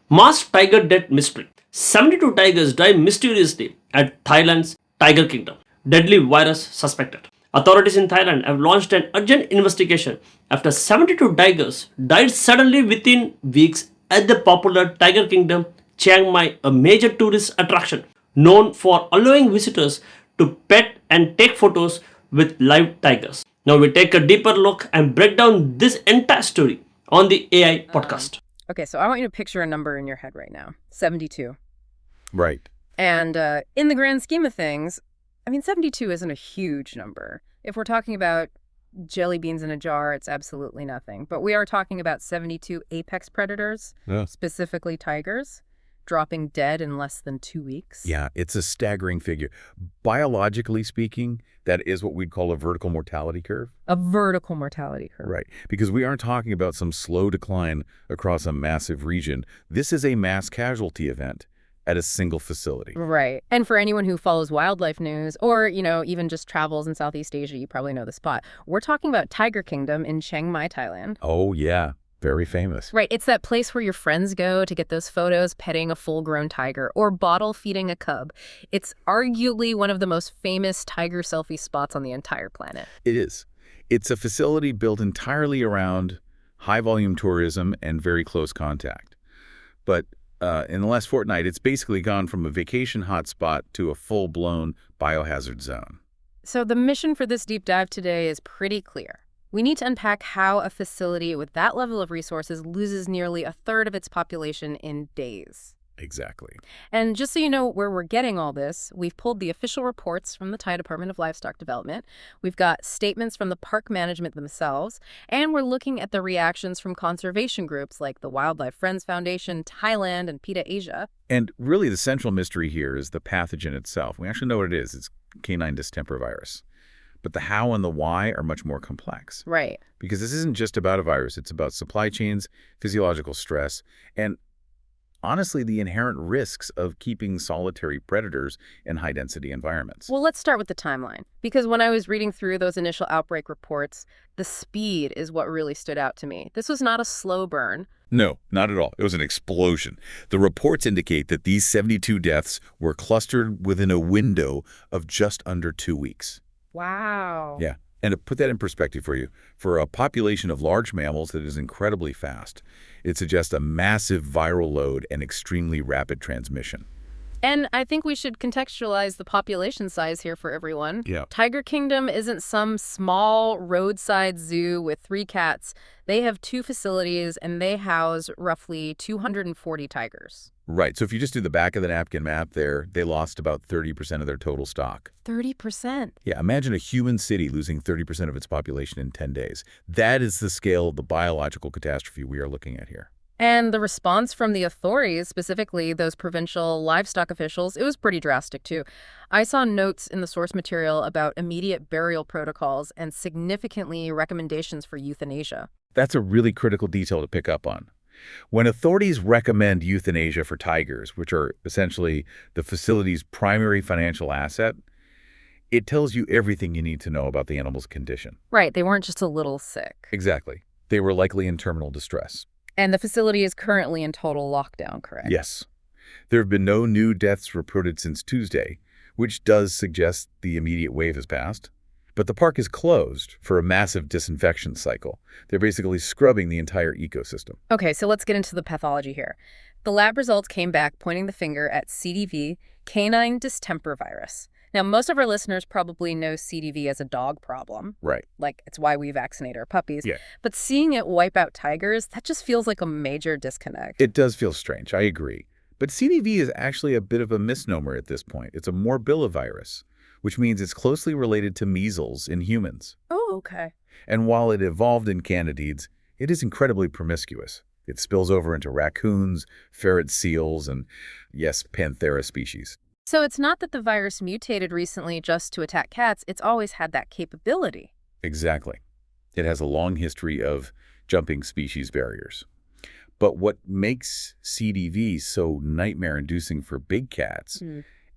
Mass tiger death mystery. 72 tigers die mysteriously at Thailand's Tiger Kingdom. Deadly virus suspected. Authorities in Thailand have launched an urgent investigation after 72 tigers died suddenly within weeks at the popular Tiger Kingdom Chiang Mai, a major tourist attraction known for allowing visitors to pet and take photos with live tigers. Now we take a deeper look and break down this entire story on the AI podcast. Okay, so I want you to picture a number in your head right now. 72. Right. And in the grand scheme of things, 72 isn't a huge number. If we're talking about jelly beans in a jar, it's absolutely nothing. But we are talking about 72 apex predators, specifically tigers, dropping dead in less than 2 weeks. Yeah, it's a staggering figure. Biologically speaking, that is what we'd call a vertical mortality curve. A vertical mortality curve. Right, because we aren't talking about some slow decline across a massive region. This is a mass casualty event at a single facility. Right. And for anyone who follows wildlife news or, even just travels in Southeast Asia, you probably know the spot. We're talking about Tiger Kingdom in Chiang Mai, Thailand. Oh, yeah. Very famous. Right. It's that place where your friends go to get those photos petting a full-grown tiger or bottle feeding a cub. It's arguably one of the most famous tiger selfie spots on the entire planet. It is. It's a facility built entirely around high-volume tourism and very close contact. But in the last fortnight, it's basically gone from a vacation hotspot to a full-blown biohazard zone. So the mission for this deep dive today is pretty clear. We need to unpack how a facility with that level of resources loses nearly a third of its population in days. Exactly. And just so you know where we're getting all this, we've pulled the official reports from the Thai Department of Livestock Development. We've got statements from the park management themselves, and we're looking at the reactions from conservation groups like the Wildlife Friends Foundation, Thailand, and PETA Asia. And really the central mystery here is the pathogen itself. We actually know what it is. It's canine distemper virus. But the how and the why are much more complex. Right. Because this isn't just about a virus. It's about supply chains, physiological stress, and honestly, the inherent risks of keeping solitary predators in high-density environments. Well, let's start with the timeline. Because when I was reading through those initial outbreak reports, the speed is what really stood out to me. This was not a slow burn. No, not at all. It was an explosion. The reports indicate that these 72 deaths were clustered within a window of just under 2 weeks. Wow. Yeah. And to put that in perspective for you, for a population of large mammals that is incredibly fast, it suggests a massive viral load and extremely rapid transmission. And I think we should contextualize the population size here for everyone. Yeah. Tiger Kingdom isn't some small roadside zoo with 3 cats. They have 2 facilities, and they house roughly 240 tigers. Right. So if you just do the back of the napkin map there, they lost about 30% of their total stock. 30%? Yeah, imagine a human city losing 30% of its population in 10 days. That is the scale of the biological catastrophe we are looking at here. And the response from the authorities, specifically those provincial livestock officials, it was pretty drastic too. I saw notes in the source material about immediate burial protocols and significantly recommendations for euthanasia. That's a really critical detail to pick up on. When authorities recommend euthanasia for tigers, which are essentially the facility's primary financial asset, it tells you everything you need to know about the animal's condition. Right, they weren't just a little sick. Exactly. They were likely in terminal distress. And the facility is currently in total lockdown, correct? Yes. There have been no new deaths reported since Tuesday, which does suggest the immediate wave has passed. But the park is closed for a massive disinfection cycle. They're basically scrubbing the entire ecosystem. Okay, so let's get into the pathology here. The lab results came back pointing the finger at CDV, canine distemper virus. Now, most of our listeners probably know CDV as a dog problem. Right. Like, it's why we vaccinate our puppies. Yeah. But seeing it wipe out tigers, that just feels like a major disconnect. It does feel strange, I agree. But CDV is actually a bit of a misnomer at this point. It's a morbillivirus, which means it's closely related to measles in humans. Oh, okay. And while it evolved in canidids, it is incredibly promiscuous. It spills over into raccoons, ferret seals, and, yes, Panthera species. So it's not that the virus mutated recently just to attack cats. It's always had that capability. Exactly. It has a long history of jumping species barriers. But what makes CDV so nightmare-inducing for big cats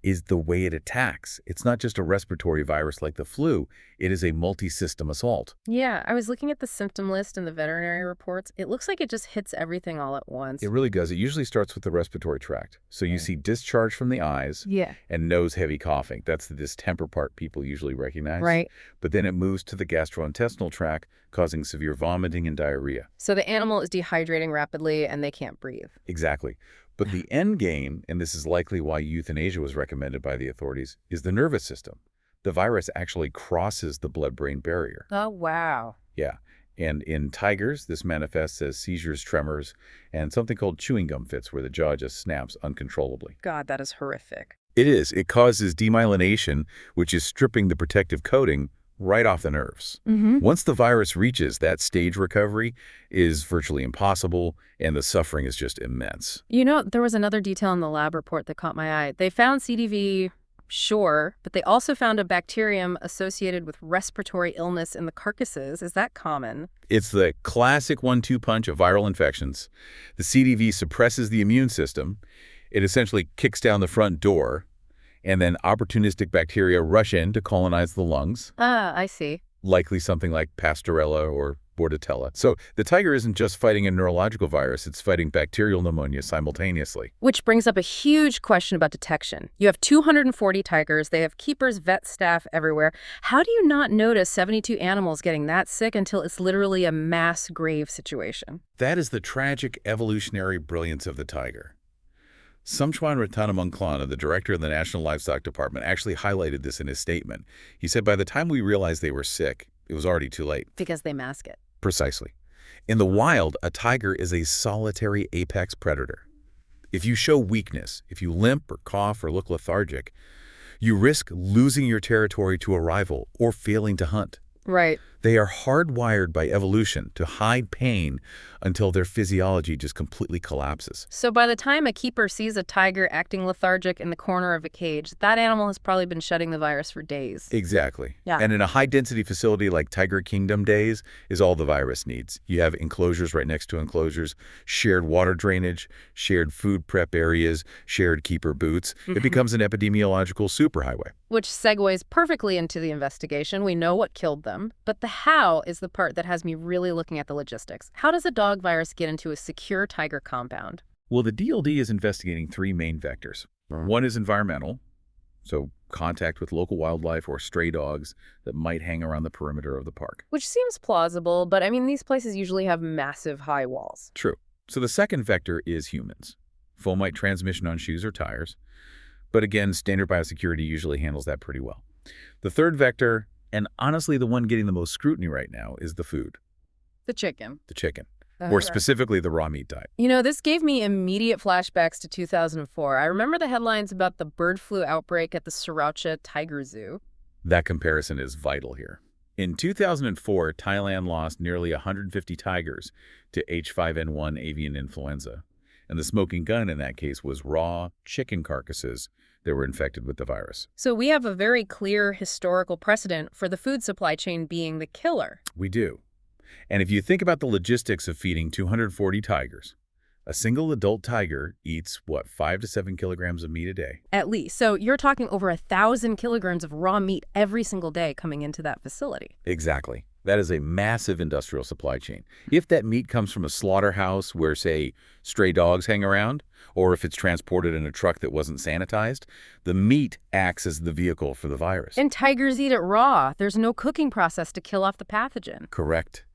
is the way it attacks. It's not just a respiratory virus like the flu. It is a multi-system assault. Yeah, I was looking at the symptom list in the veterinary reports. It looks like it just hits everything all at once. It really does. It usually starts with the respiratory tract. So you see discharge from the eyes Yeah. and nose-heavy coughing. That's the distemper part people usually recognize. Right. But then it moves to the gastrointestinal tract, causing severe vomiting and diarrhea. So the animal is dehydrating rapidly and they can't breathe. Exactly. But the end game, and this is likely why euthanasia was recommended by the authorities, is the nervous system. The virus actually crosses the blood-brain barrier. Oh, wow. Yeah. And in tigers, this manifests as seizures, tremors, and something called chewing gum fits, where the jaw just snaps uncontrollably. God, that is horrific. It is. It causes demyelination, which is stripping the protective coating right off the nerves. Once the virus reaches that stage, recovery is virtually impossible, and the suffering is just immense. You know, there was another detail in the lab report that caught my eye. They found CDV, sure, but they also found a bacterium associated with respiratory illness in the carcasses. Is that common? It's the classic 1-2 punch of viral infections. The CDV suppresses the immune system. It essentially kicks down the front door, and then opportunistic bacteria rush in to colonize the lungs, Ah, I see. likely something like Pastorella or Bordetella. So the tiger isn't just fighting a neurological virus, it's fighting bacterial pneumonia simultaneously. Which brings up a huge question about detection. You have 240 tigers. They have keepers, vet staff everywhere. How do you not notice 72 animals getting that sick until it's literally a mass grave situation? That is the tragic evolutionary brilliance of the tiger. Samchuan Ratanamongklana, the director of the National Livestock Department, actually highlighted this in his statement. He said by the time we realized they were sick, it was already too late. Because they mask it. Precisely. In the wild, a tiger is a solitary apex predator. If you show weakness, if you limp or cough or look lethargic, you risk losing your territory to a rival or failing to hunt. Right. They are hardwired by evolution to hide pain until their physiology just completely collapses. So by the time a keeper sees a tiger acting lethargic in the corner of a cage, that animal has probably been shedding the virus for days. Exactly. Yeah. And in a high-density facility like Tiger Kingdom days is all the virus needs. You have enclosures right next to enclosures, shared water drainage, shared food prep areas, shared keeper booths. It becomes an epidemiological superhighway. Which segues perfectly into the investigation. We know what killed them, but the how is the part that has me really looking at the logistics. How does a dog virus get into a secure tiger compound? Well, the DLD is investigating three main vectors. One is environmental, so contact with local wildlife or stray dogs that might hang around the perimeter of the park. Which seems plausible, but I mean, these places usually have massive high walls. True. So the second vector is humans. Fomite transmission on shoes or tires. But again, standard biosecurity usually handles that pretty well. The third vector, and honestly the one getting the most scrutiny right now, is the food, The chicken. the chicken, or specifically the raw meat diet. You know, this gave me immediate flashbacks to 2004. I remember the headlines about the bird flu outbreak at the Sriracha Tiger Zoo. That comparison is vital here. In 2004, Thailand lost nearly 150 tigers to H5N1 avian influenza. And the smoking gun in that case was raw chicken carcasses that were infected with the virus. So we have a very clear historical precedent for the food supply chain being the killer. We do. And if you think about the logistics of feeding 240 tigers, a single adult tiger eats, 5 to 7 kilograms of meat a day? At least. So you're talking over 1,000 kilograms of raw meat every single day coming into that facility. Exactly. That is a massive industrial supply chain. If that meat comes from a slaughterhouse where, say, stray dogs hang around, or if it's transported in a truck that wasn't sanitized, the meat acts as the vehicle for the virus. And tigers eat it raw. There's no cooking process to kill off the pathogen. Correct.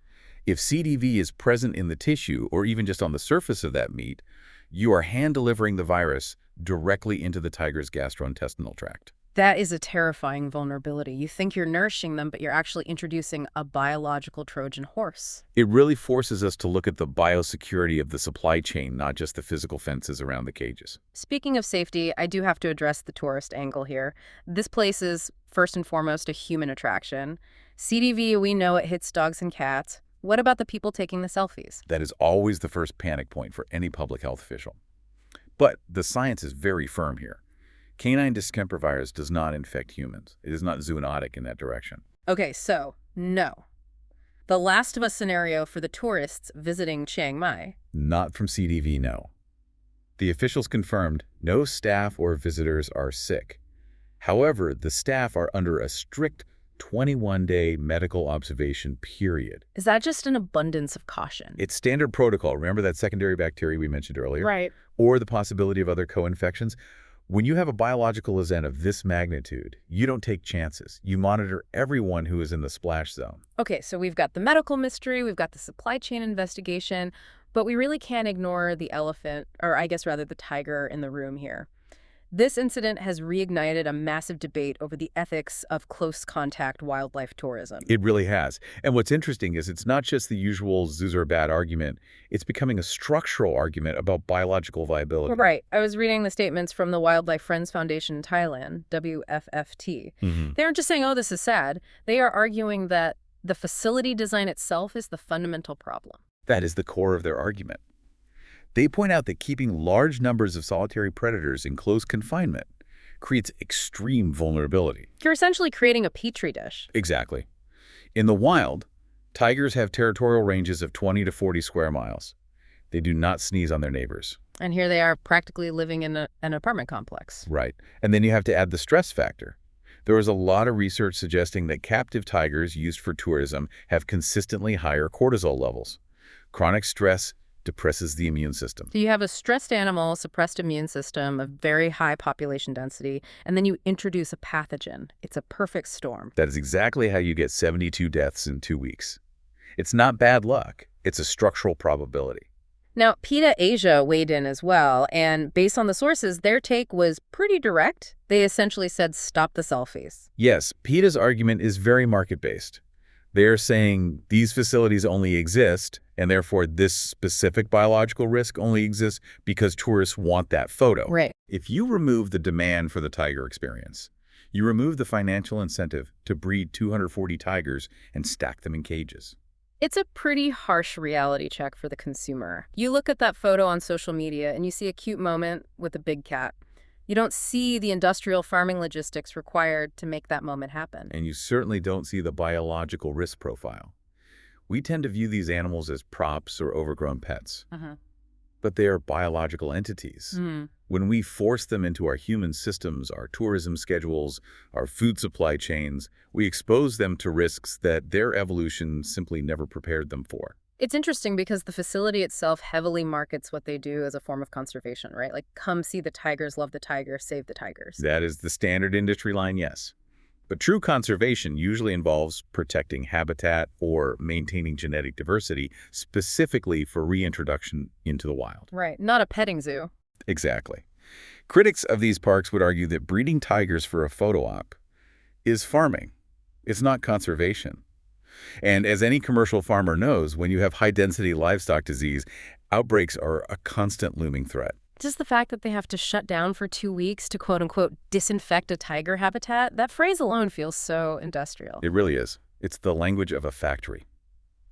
If CDV is present in the tissue or even just on the surface of that meat, you are hand-delivering the virus directly into the tiger's gastrointestinal tract. That is a terrifying vulnerability. You think you're nourishing them, but you're actually introducing a biological Trojan horse. It really forces us to look at the biosecurity of the supply chain, not just the physical fences around the cages. Speaking of safety, I do have to address the tourist angle here. This place is, first and foremost, a human attraction. CDV, we know it hits dogs and cats. What about the people taking the selfies? That is always the first panic point for any public health official. But the science is very firm here. Canine distemper virus does not infect humans. It is not zoonotic in that direction. Okay, so, no. The Last of Us scenario for the tourists visiting Chiang Mai. Not from CDV, no. The officials confirmed no staff or visitors are sick. However, the staff are under a strict 21-day medical observation period. Is that just an abundance of caution? It's standard protocol. Remember that secondary bacteria we mentioned earlier? Right. Or the possibility of other co-infections? When you have a biological event of this magnitude, you don't take chances. You monitor everyone who is in the splash zone. Okay, so we've got the medical mystery, we've got the supply chain investigation, but we really can't ignore the elephant, or I guess rather the tiger in the room here. This incident has reignited a massive debate over the ethics of close contact wildlife tourism. It really has. And what's interesting is it's not just the usual zoos are bad argument. It's becoming a structural argument about biological viability. Right. I was reading the statements from the Wildlife Friends Foundation in Thailand, WFFT. They aren't just saying, oh, this is sad. They are arguing that the facility design itself is the fundamental problem. That is the core of their argument. They point out that keeping large numbers of solitary predators in close confinement creates extreme vulnerability. You're essentially creating a petri dish. Exactly. In the wild, tigers have territorial ranges of 20 to 40 square miles. They do not sneeze on their neighbors. And here they are practically living in an apartment complex. Right. And then you have to add the stress factor. There is a lot of research suggesting that captive tigers used for tourism have consistently higher cortisol levels. Chronic stress depresses the immune system. So you have a stressed animal, suppressed immune system, a very high population density, and then you introduce a pathogen. It's a perfect storm. That is exactly how you get 72 deaths in 2 weeks. It's not bad luck. It's a structural probability. Now, PETA Asia weighed in as well, and based on the sources, their take was pretty direct. They essentially said, stop the selfies. Yes, PETA's argument is very market-based. They're saying these facilities only exist, and therefore this specific biological risk only exists because tourists want that photo. Right. If you remove the demand for the tiger experience, you remove the financial incentive to breed 240 tigers and stack them in cages. It's a pretty harsh reality check for the consumer. You look at that photo on social media and you see a cute moment with a big cat. You don't see the industrial farming logistics required to make that moment happen. And you certainly don't see the biological risk profile. We tend to view these animals as props or overgrown pets. But they are biological entities. When we force them into our human systems, our tourism schedules, our food supply chains, we expose them to risks that their evolution simply never prepared them for. It's interesting because the facility itself heavily markets what they do as a form of conservation, right? Like, come see the tigers, love the tigers, save the tigers. That is the standard industry line, yes. But true conservation usually involves protecting habitat or maintaining genetic diversity, specifically for reintroduction into the wild. Right, not a petting zoo. Exactly. Critics of these parks would argue that breeding tigers for a photo op is farming. It's not conservation. And as any commercial farmer knows, when you have high-density livestock disease, outbreaks are a constant looming threat. Just the fact that they have to shut down for 2 weeks to quote-unquote disinfect a tiger habitat, that phrase alone feels so industrial. It really is. It's the language of a factory,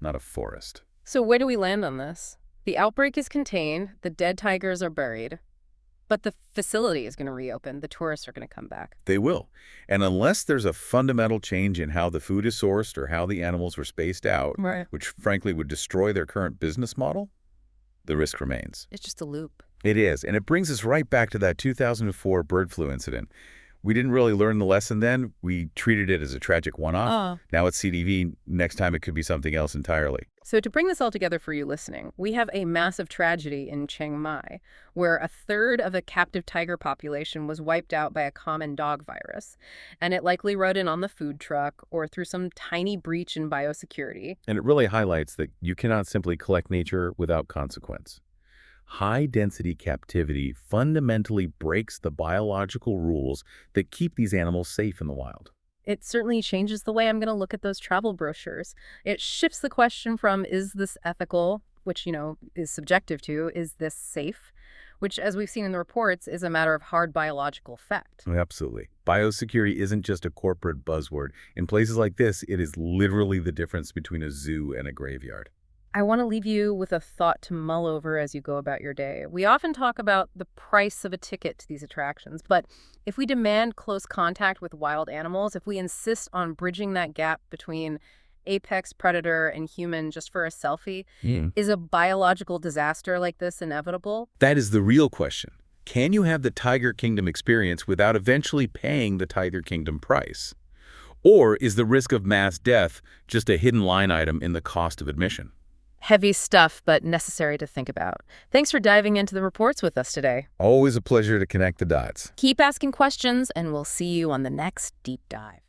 not a forest. So where do we land on this? The outbreak is contained, the dead tigers are buried, but the facility is going to reopen, the tourists are going to come back. They will. And unless there's a fundamental change in how the food is sourced or how the animals were spaced out, Right. which frankly would destroy their current business model, the risk remains. It's just a loop. It is, and it brings us right back to that 2004 bird flu incident. We didn't really learn the lesson then. We treated it as a tragic one-off. Now it's CDV. Next time it could be something else entirely. So to bring this all together for you listening, we have a massive tragedy in Chiang Mai, where a third of a captive tiger population was wiped out by a common dog virus. And it likely rode in on the food truck or through some tiny breach in biosecurity. And it really highlights that you cannot simply collect nature without consequence. High-density captivity fundamentally breaks the biological rules that keep these animals safe in the wild. It certainly changes the way I'm going to look at those travel brochures. It shifts the question from, is this ethical, which, is subjective to, is this safe, which, as we've seen in the reports, is a matter of hard biological fact. Absolutely. Biosecurity isn't just a corporate buzzword. In places like this, it is literally the difference between a zoo and a graveyard. I want to leave you with a thought to mull over as you go about your day. We often talk about the price of a ticket to these attractions, but if we demand close contact with wild animals, if we insist on bridging that gap between apex predator and human just for a selfie, is a biological disaster like this inevitable? That is the real question. Can you have the Tiger Kingdom experience without eventually paying the Tiger Kingdom price? Or is the risk of mass death just a hidden line item in the cost of admission? Heavy stuff, but necessary to think about. Thanks for diving into the reports with us today. Always a pleasure to connect the dots. Keep asking questions, and we'll see you on the next deep dive.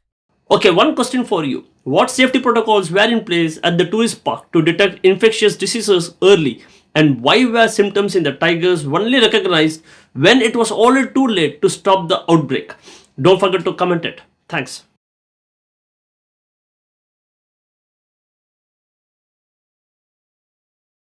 Okay, one question for you. What safety protocols were in place at the tourist park to detect infectious diseases early? And why were symptoms in the tigers only recognized when it was already too late to stop the outbreak? Don't forget to comment it. Thanks.